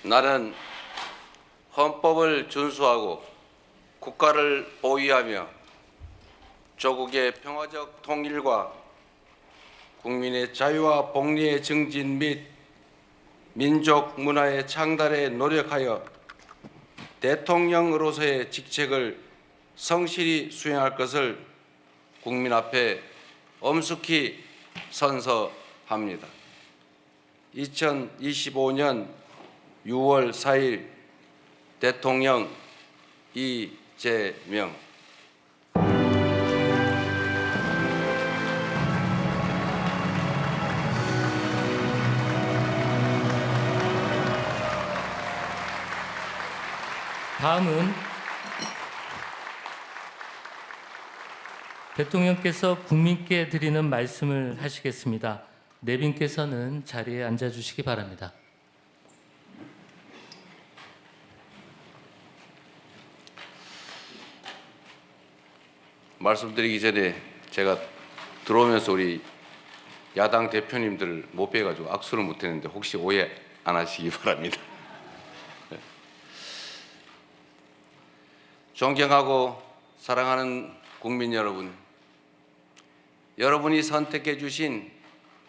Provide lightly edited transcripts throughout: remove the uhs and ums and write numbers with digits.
나는 헌법을 준수하고 국가를 보위하며 조국의 평화적 통일과 국민의 자유와 복리의 증진 및 민족 문화의 창달에 노력하여 대통령으로서의 직책을 성실히 수행할 것을 국민 앞에 엄숙히 선서합니다. 2025년 6월 4일 대통령 이재명. 다음은 대통령께서 국민께 드리는 말씀을 하시겠습니다. 내빈께서는 자리에 앉아주시기 바랍니다. 말씀드리기 전에 제가 들어오면서 우리 야당 대표님들 못 뵈가지고 악수를 못했는데 혹시 오해 안 하시기 바랍니다. 존경하고 사랑하는 국민 여러분, 여러분이 선택해 주신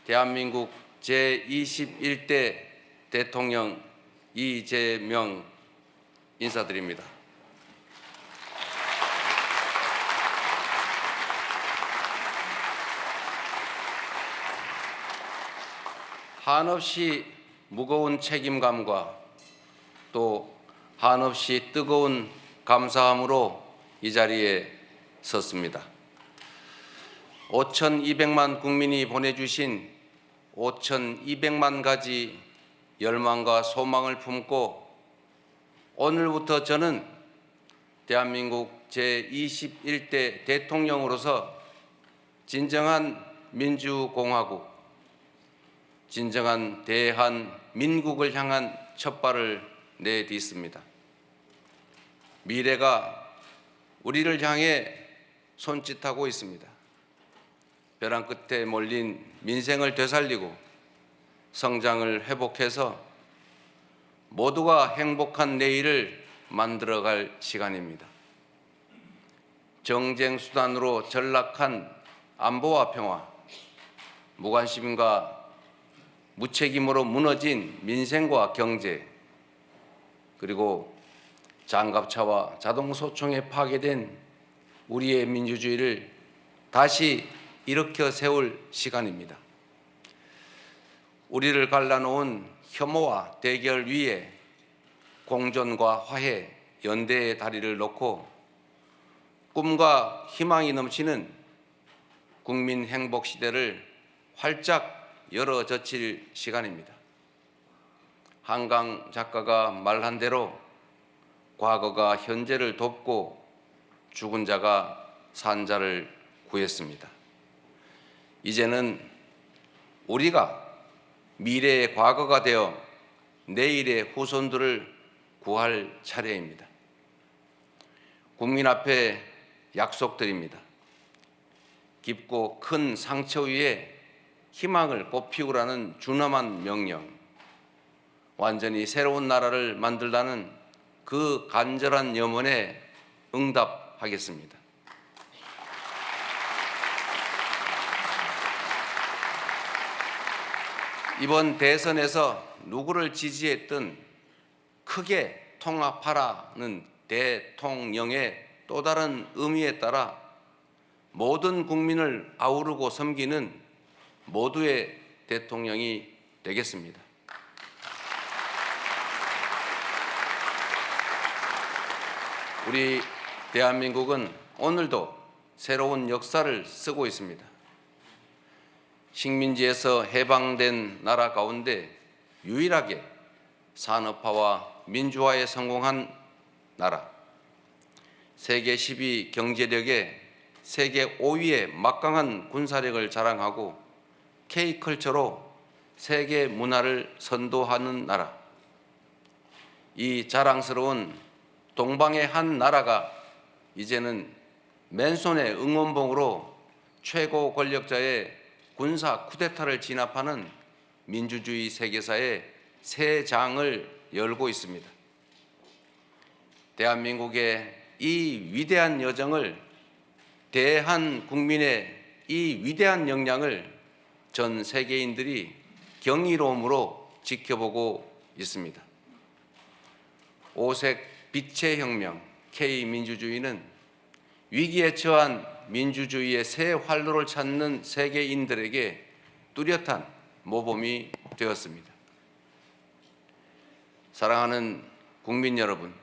대한민국 제21대 대통령 이재명 인사드립니다. 한없이 무거운 책임감과 또 한없이 뜨거운 감사함으로 이 자리에 섰습니다. 5,200만 국민이 보내주신 5,200만 가지 열망과 소망을 품고 오늘부터 저는 대한민국 제21대 대통령으로서 진정한 민주공화국, 진정한 대한민국을 향한 첫발을 내딛습니다. 미래가 우리를 향해 손짓하고 있습니다. 벼랑 끝에 몰린 민생을 되살리고 성장을 회복해서 모두가 행복한 내일을 만들어갈 시간입니다. 정쟁 수단으로 전락한 안보와 평화, 무관심과 무책임으로 무너진 민생과 경제, 그리고 장갑차와 자동소총에 파괴된 우리의 민주주의를 다시 일으켜 세울 시간입니다. 우리를 갈라놓은 혐오와 대결 위에 공존과 화해, 연대의 다리를 놓고 꿈과 희망이 넘치는 국민 행복 시대를 활짝 열어 젖힐 시간입니다. 한강 작가가 말한 대로 과거가 현재를 돕고 죽은 자가 산 자를 구했습니다. 이제는 우리가 미래의 과거가 되어 내일의 후손들을 구할 차례입니다. 국민 앞에 약속드립니다. 깊고 큰 상처 위에 희망을 꽃피우라는 준엄한 명령, 완전히 새로운 나라를 만들라는 그 간절한 염원에 응답하겠습니다. 이번 대선에서 누구를 지지했든 크게 통합하라는 대통령의 또 다른 의미에 따라 모든 국민을 아우르고 섬기는 모두의 대통령이 되겠습니다. 우리 대한민국은 오늘도 새로운 역사를 쓰고 있습니다. 식민지에서 해방된 나라 가운데 유일하게 산업화와 민주화에 성공한 나라, 세계 10위 경제력에 세계 5위의 막강한 군사력을 자랑하고 K컬처로 세계 문화를 선도하는 나라, 이 자랑스러운 동방의 한 나라가 이제는 맨손의 응원봉으로 최고 권력자의 군사 쿠데타를 진압하는 민주주의 세계사의 새 장을 열고 있습니다. 대한민국의 이 위대한 여정을, 대한국민의 이 위대한 역량을 전 세계인들이 경이로움으로 지켜보고 있습니다. 오색 빛의 혁명 K민주주의는 위기에 처한 민주주의의 새 활로를 찾는 세계인들에게 뚜렷한 모범이 되었습니다. 사랑하는 국민 여러분,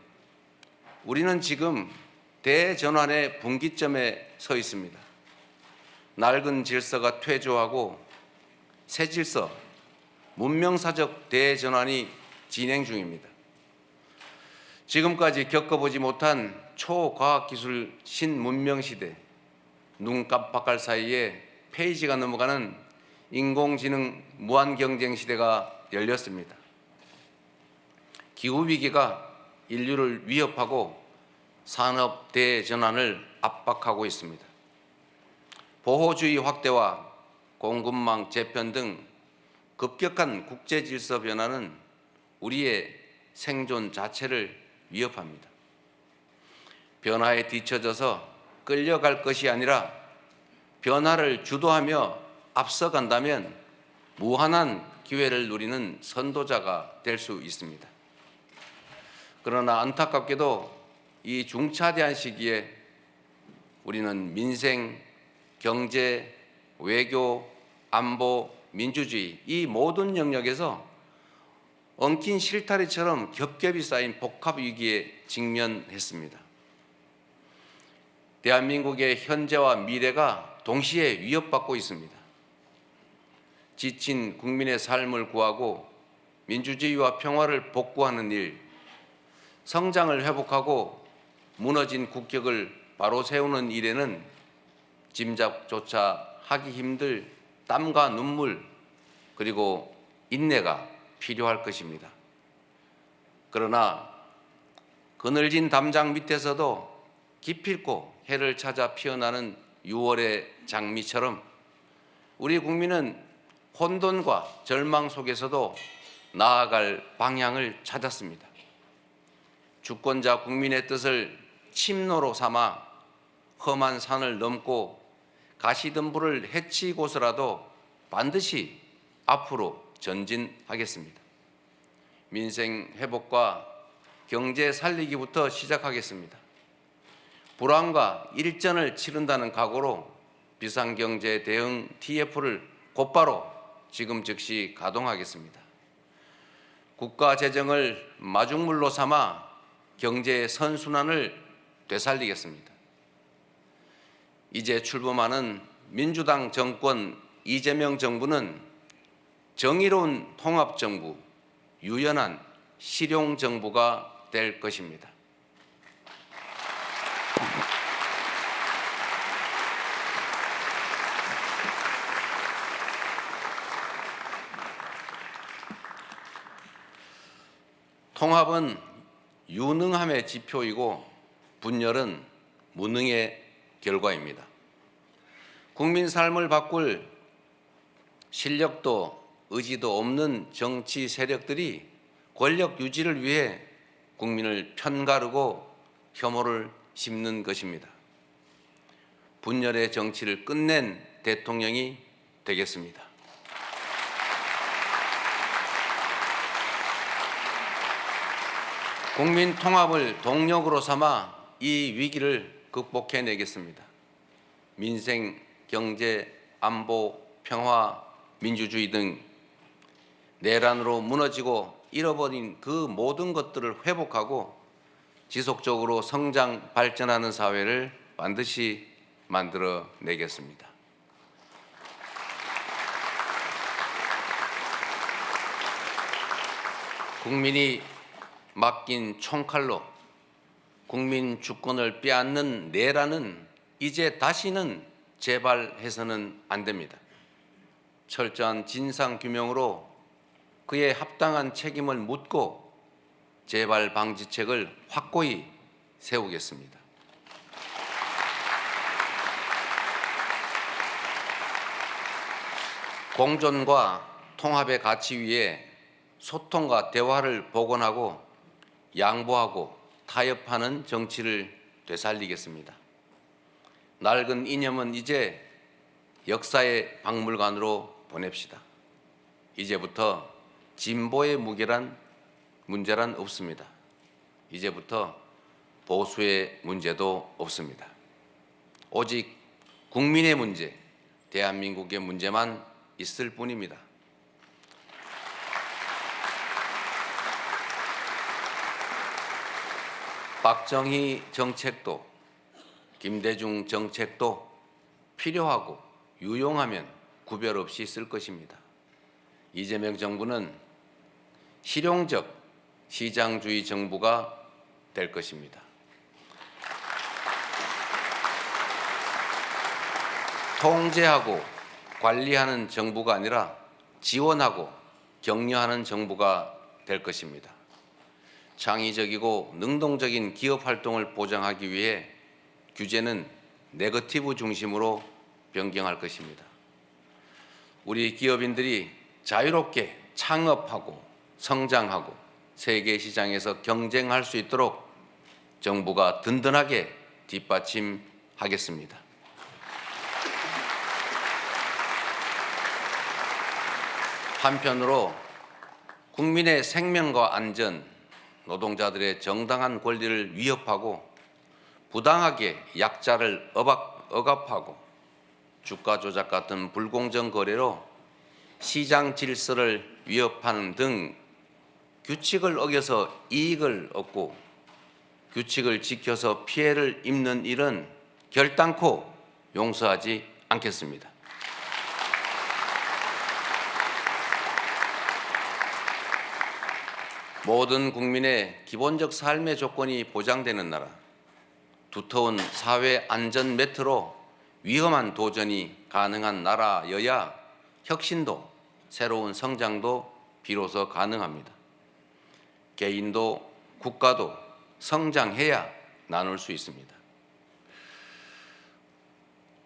우리는 지금 대전환의 분기점에 서 있습니다. 낡은 질서가 퇴조하고 새 질서, 문명사적 대전환이 진행 중입니다. 지금까지 겪어보지 못한 초과학기술 신문명시대, 눈 깜빡할 사이에 페이지가 넘어가는 인공지능 무한경쟁 시대가 열렸습니다. 기후위기가 인류를 위협하고 산업 대전환을 압박하고 있습니다. 보호주의 확대와 공급망 재편 등 급격한 국제질서 변화는 우리의 생존 자체를 위협합니다. 변화에 뒤처져서 끌려갈 것이 아니라 변화를 주도하며 앞서간다면 무한한 기회를 누리는 선도자가 될 수 있습니다. 그러나 안타깝게도 이 중차대한 시기에 우리는 민생, 경제, 외교, 안보, 민주주의 이 모든 영역에서 엉킨 실타래처럼 겹겹이 쌓인 복합 위기에 직면했습니다. 대한민국의 현재와 미래가 동시에 위협받고 있습니다. 지친 국민의 삶을 구하고 민주주의와 평화를 복구하는 일, 성장을 회복하고 무너진 국격을 바로 세우는 일에는 짐작조차 하기 힘들 땀과 눈물 그리고 인내가 필요할 것입니다. 그러나 그늘진 담장 밑에서도 기필코 해를 찾아 피어나는 6월의 장미처럼 우리 국민은 혼돈과 절망 속에서도 나아갈 방향을 찾았습니다. 주권자 국민의 뜻을 침노로 삼아 험한 산을 넘고 가시덤불을 헤치고서라도 반드시 앞으로 전진하겠습니다. 민생 회복과 경제 살리기부터 시작하겠습니다. 불황과 일전을 치른다는 각오로 비상경제 대응 TF를 곧바로 지금 즉시 가동하겠습니다. 국가 재정을 마중물로 삼아 경제의 선순환을 되살리겠습니다. 이제 출범하는 민주당 정권 이재명 정부는 정의로운 통합정부, 유연한 실용정부가 될 것입니다. 통합은 유능함의 지표이고 분열은 무능의 결과입니다. 국민 삶을 바꿀 실력도 의지도 없는 정치 세력들이 권력 유지를 위해 국민을 편가르고 혐오를 심는 것입니다. 분열의 정치를 끝낸 대통령이 되겠습니다. 국민 통합을 동력으로 삼아 이 위기를 극복해내겠습니다. 민생, 경제, 안보, 평화, 민주주의 등 내란으로 무너지고 잃어버린 그 모든 것들을 회복하고 지속적으로 성장, 발전하는 사회를 반드시 만들어내겠습니다. 국민이 맡긴 총칼로 국민 주권을 빼앗는 내란은 이제 다시는 재발해서는 안 됩니다. 철저한 진상규명으로 그에 합당한 책임을 묻고 재발 방지책을 확고히 세우겠습니다. 공존과 통합의 가치 위에 소통과 대화를 복원하고 양보하고 타협하는 정치를 되살리겠습니다. 낡은 이념은 이제 역사의 박물관으로 보냅시다. 이제부터 진보의 문제란 없습니다. 이제부터 보수의 문제도 없습니다. 오직 국민의 문제, 대한민국의 문제만 있을 뿐입니다. 박정희 정책도 김대중 정책도 필요하고 유용하면 구별 없이 쓸 것입니다. 이재명 정부는 실용적 시장주의 정부가 될 것입니다. 통제하고 관리하는 정부가 아니라 지원하고 격려하는 정부가 될 것입니다. 창의적이고 능동적인 기업 활동을 보장하기 위해 규제는 네거티브 중심으로 변경할 것입니다. 우리 기업인들이 자유롭게 창업하고 성장하고 세계 시장에서 경쟁할 수 있도록 정부가 든든하게 뒷받침하겠습니다. 한편으로 국민의 생명과 안전, 노동자들의 정당한 권리를 위협하고 부당하게 약자를 억압하고 주가 조작 같은 불공정 거래로 시장 질서를 위협하는 등 규칙을 어겨서 이익을 얻고 규칙을 지켜서 피해를 입는 일은 결단코 용서하지 않겠습니다. 모든 국민의 기본적 삶의 조건이 보장되는 나라, 두터운 사회 안전 매트로 위험한 도전이 가능한 나라여야 혁신도 새로운 성장도 비로소 가능합니다. 개인도 국가도 성장해야 나눌 수 있습니다.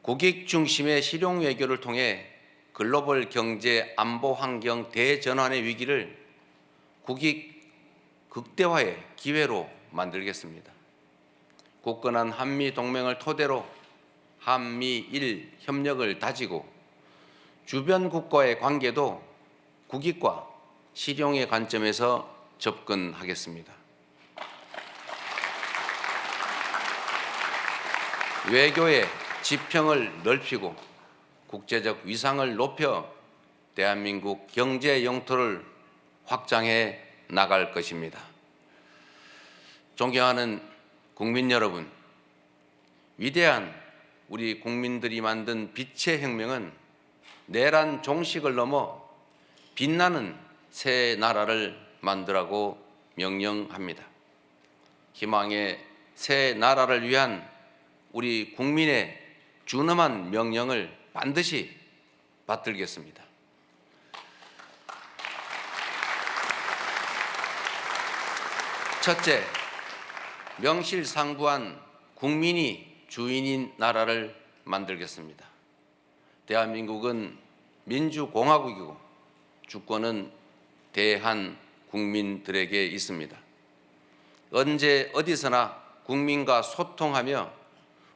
국익 중심의 실용 외교를 통해 글로벌 경제 안보 환경 대전환의 위기를 국익 극대화의 기회로 만들겠습니다. 굳건한 한미 동맹을 토대로 한미일 협력을 다지고 주변 국가의 관계도 국익과 실용의 관점에서 접근하겠습니다. 외교의 지평을 넓히고 국제적 위상을 높여 대한민국 경제 영토를 확장해 나갈 것입니다. 존경하는 국민 여러분, 위대한 우리 국민들이 만든 빛의 혁명은 내란 종식을 넘어 빛나는 새 나라를 만들라고 명령합니다. 희망의 새 나라를 위한 우리 국민의 준엄한 명령을 반드시 받들겠습니다. 첫째, 명실상부한 국민이 주인인 나라를 만들겠습니다. 대한민국은 민주공화국이고 주권은 대한 국민들에게 있습니다. 언제 어디서나 국민과 소통하며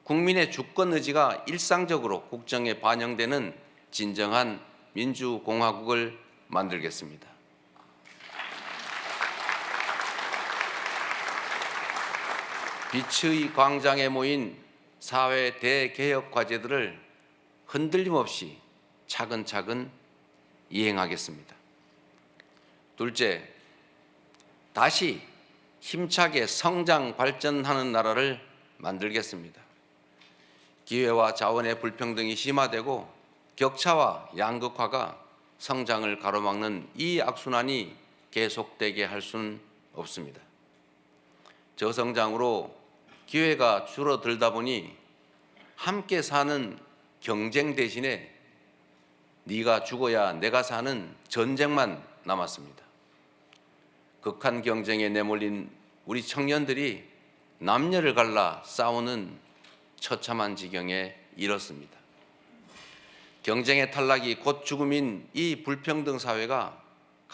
국민의 주권 의지가 일상적으로 국정에 반영되는 진정한 민주공화국을 만들겠습니다. 빛의 광장에 모인 사회 대개혁 과제들을 흔들림 없이 차근차근 이행하겠습니다. 둘째, 다시 힘차게 성장 발전하는 나라를 만들겠습니다. 기회와 자원의 불평등이 심화되고 격차와 양극화가 성장을 가로막는 이 악순환이 계속되게 할 수는 없습니다. 저성장으로 기회가 줄어들다 보니 함께 사는 경쟁 대신에 네가 죽어야 내가 사는 전쟁만 남았습니다. 극한 경쟁에 내몰린 우리 청년들이 남녀를 갈라 싸우는 처참한 지경에 이렇습니다. 경쟁의 탈락이 곧 죽음인 이 불평등 사회가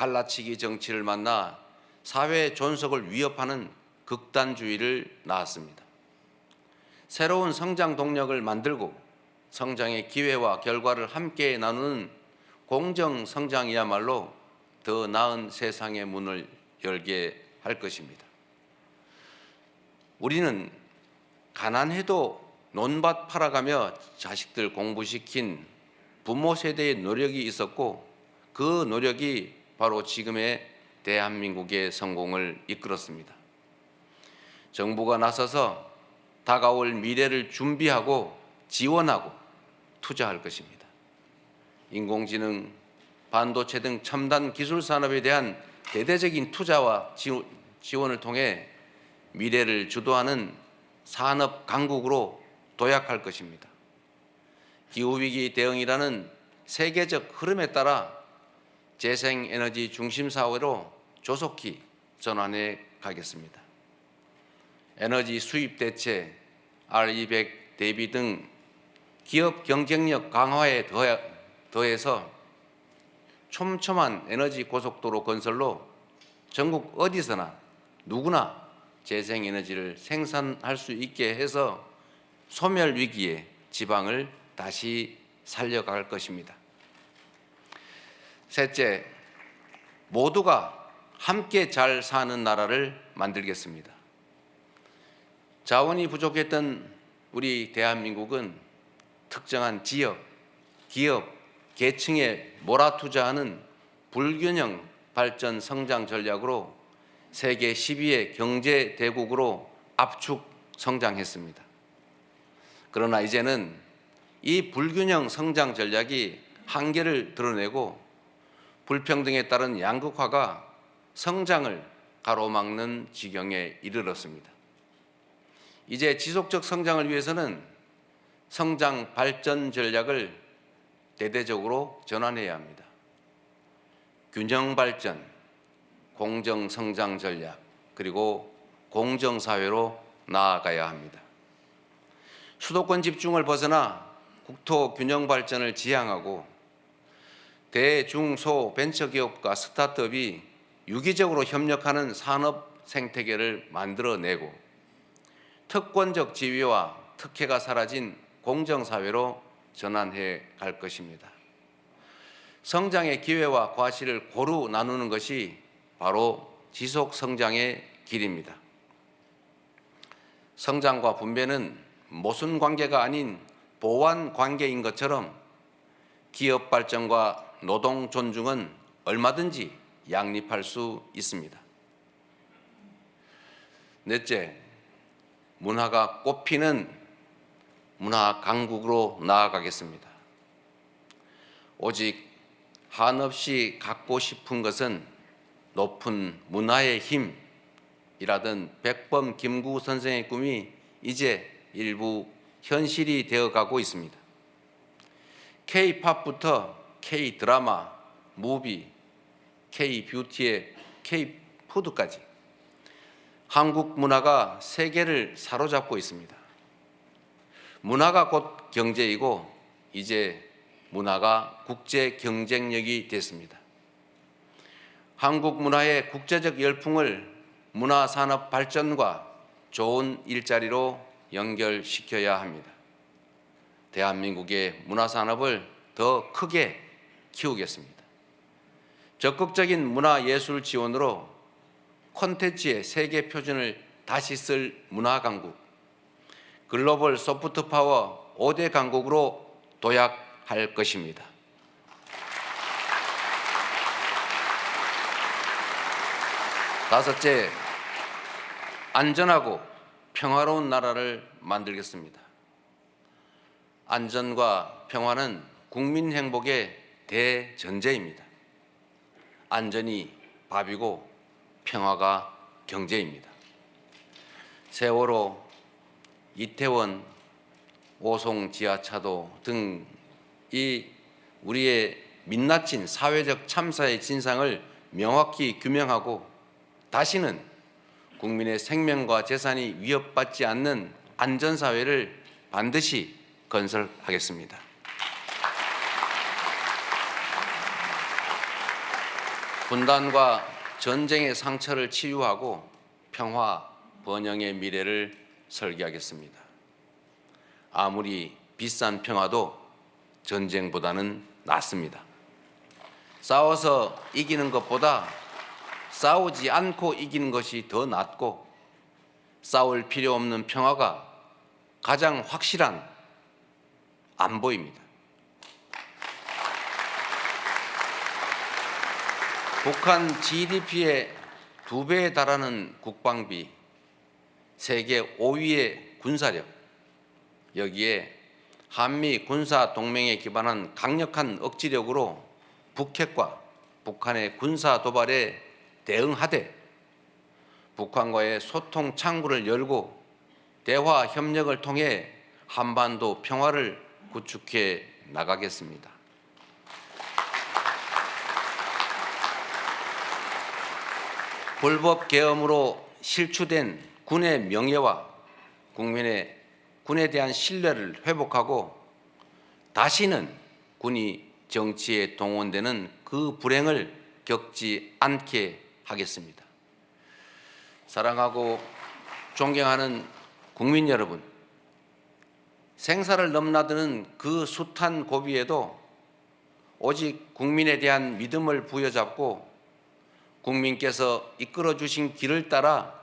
갈라치기 정치를 만나 사회 존속을 위협하는 극단주의를 낳았습니다. 새로운 성장 동력을 만들고 성장의 기회와 결과를 함께 나누는 공정 성장이야말로 더 나은 세상의 문을 열게 할 것입니다. 우리는 가난해도 논밭 팔아가며 자식들 공부시킨 부모 세대의 노력이 있었고 그 노력이 바로 지금의 대한민국의 성공을 이끌었습니다. 정부가 나서서 다가올 미래를 준비하고 지원하고 투자할 것입니다. 인공지능, 반도체 등 첨단 기술 산업에 대한 대대적인 투자와 지원을 통해 미래를 주도하는 산업 강국으로 도약할 것입니다. 기후위기 대응이라는 세계적 흐름에 따라 재생에너지 중심 사회로 조속히 전환해 가겠습니다. 에너지 수입 대체, R200 대비 등 기업 경쟁력 강화에 더해서 촘촘한 에너지 고속도로 건설로 전국 어디서나 누구나 재생에너지를 생산할 수 있게 해서 소멸 위기의 지방을 다시 살려갈 것입니다. 셋째, 모두가 함께 잘 사는 나라를 만들겠습니다. 자원이 부족했던 우리 대한민국은 특정한 지역, 기업, 계층에 몰아투자하는 불균형 발전 성장 전략으로 세계 10위의 경제 대국으로 압축 성장했습니다. 그러나 이제는 이 불균형 성장 전략이 한계를 드러내고 불평등에 따른 양극화가 성장을 가로막는 지경에 이르렀습니다. 이제 지속적 성장을 위해서는 성장 발전 전략을 대대적으로 전환해야 합니다. 균형 발전, 공정 성장 전략, 그리고 공정 사회로 나아가야 합니다. 수도권 집중을 벗어나 국토 균형 발전을 지향하고 대중소 벤처기업과 스타트업이 유기적으로 협력하는 산업 생태계를 만들어내고 특권적 지위와 특혜가 사라진 공정사회로 전환해 갈 것입니다. 성장의 기회와 과실을 고루 나누는 것이 바로 지속 성장의 길입니다. 성장과 분배는 모순 관계가 아닌 보완 관계인 것처럼 기업 발전과 노동 존중은 얼마든지 양립할 수 있습니다. 넷째, 문화가 꽃피는 문화 강국으로 나아가겠습니다. 오직 한없이 갖고 싶은 것은 높은 문화의 힘이라던 백범 김구 선생의 꿈이 이제 일부 현실이 되어가고 있습니다. K-팝부터 K-드라마, 무비, K-뷰티의 K-푸드까지 한국 문화가 세계를 사로잡고 있습니다. 문화가 곧 경제이고 이제 문화가 국제 경쟁력이 됐습니다. 한국 문화의 국제적 열풍을 문화산업 발전과 좋은 일자리로 연결시켜야 합니다. 대한민국의 문화산업을 더 크게 키우겠습니다. 적극적인 문화예술 지원으로 콘텐츠의 세계 표준을 다시 쓸 문화강국, 글로벌 소프트파워 5대 강국으로 도약할 것입니다. 다섯째, 안전하고 평화로운 나라를 만들겠습니다. 안전과 평화는 국민 행복의 대전제입니다. 안전이 밥이고 평화가 경제입니다. 세월호, 이태원, 오송 지하차도 등 이 우리의 민낯진 사회적 참사의 진상을 명확히 규명하고 다시는 국민의 생명과 재산이 위협받지 않는 안전사회를 반드시 건설하겠습니다. 분단과 전쟁의 상처를 치유하고 평화, 번영의 미래를 설계하겠습니다. 아무리 비싼 평화도 전쟁보다는 낫습니다. 싸워서 이기는 것보다 싸우지 않고 이기는 것이 더 낫고, 싸울 필요 없는 평화가 가장 확실한 안보입니다. 북한 GDP의 2배에 달하는 국방비, 세계 5위의 군사력, 여기에 한미 군사 동맹에 기반한 강력한 억지력으로 북핵과 북한의 군사 도발에 대응하되, 북한과의 소통 창구를 열고 대화 협력을 통해 한반도 평화를 구축해 나가겠습니다. 불법 계엄으로 실추된 군의 명예와 군에 대한 신뢰를 회복하고 다시는 군이 정치에 동원되는 그 불행을 겪지 않게 하겠습니다. 사랑하고 존경하는 국민 여러분, 생사를 넘나드는 그 숱한 고비에도 오직 국민에 대한 믿음을 부여잡고 국민께서 이끌어 주신 길을 따라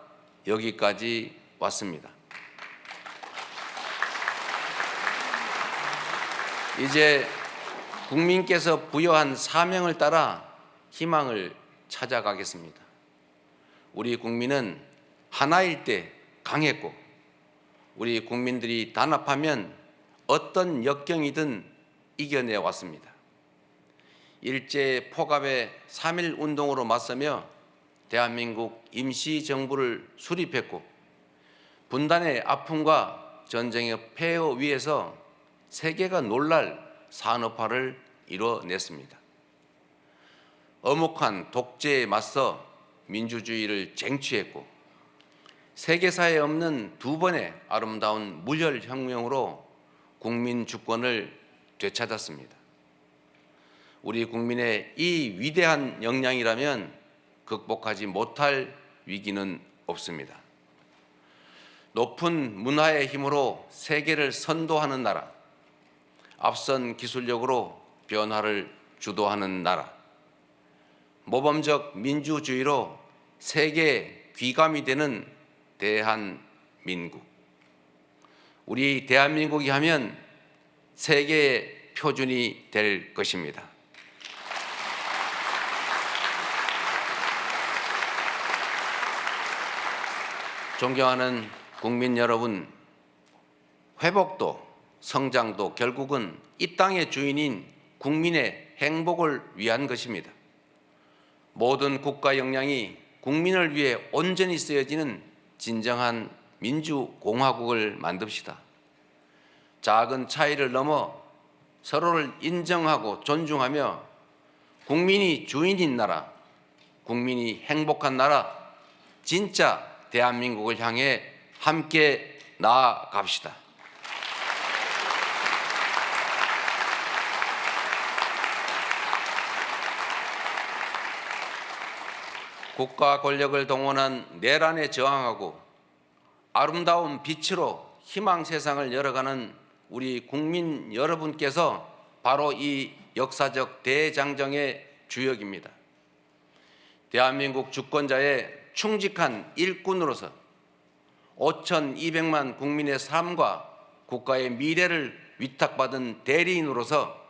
여기까지 왔습니다. 이제 국민께서 부여한 사명을 따라 희망을 찾아가겠습니다. 우리 국민은 하나일 때 강했고, 우리 국민들이 단합하면 어떤 역경이든 이겨내 왔습니다. 일제 포갑의 3.1 운동으로 맞서며 대한민국 임시정부를 수립했고, 분단의 아픔과 전쟁의 폐허 위에서 세계가 놀랄 산업화를 이뤄냈습니다. 엄혹한 독재에 맞서 민주주의를 쟁취했고, 세계사에 없는 2번의 아름다운 무혈혁명으로 국민 주권을 되찾았습니다. 우리 국민의 이 위대한 역량이라면 극복하지 못할 위기는 없습니다. 높은 문화의 힘으로 세계를 선도하는 나라, 앞선 기술력으로 변화를 주도하는 나라, 모범적 민주주의로 세계의 귀감이 되는 대한민국. 우리 대한민국이 하면 세계의 표준이 될 것입니다. 존경하는 국민 여러분, 회복도 성장도 결국은 이 땅의 주인인 국민의 행복을 위한 것입니다. 모든 국가 역량이 국민을 위해 온전히 쓰여지는 진정한 민주공화국을 만듭시다. 작은 차이를 넘어 서로를 인정하고 존중하며 국민이 주인인 나라, 국민이 행복한 나라, 진짜 대한민국을 향해 함께 나아갑시다. 국가 권력을 동원한 내란에 저항하고 아름다운 빛으로 희망 세상을 열어가는 우리 국민 여러분께서 바로 이 역사적 대장정의 주역입니다. 대한민국 주권자의 충직한 일꾼으로서 5,200만 국민의 삶과 국가의 미래를 위탁받은 대리인으로서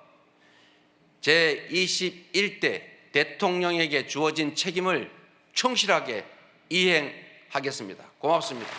제21대 대통령에게 주어진 책임을 충실하게 이행하겠습니다. 고맙습니다.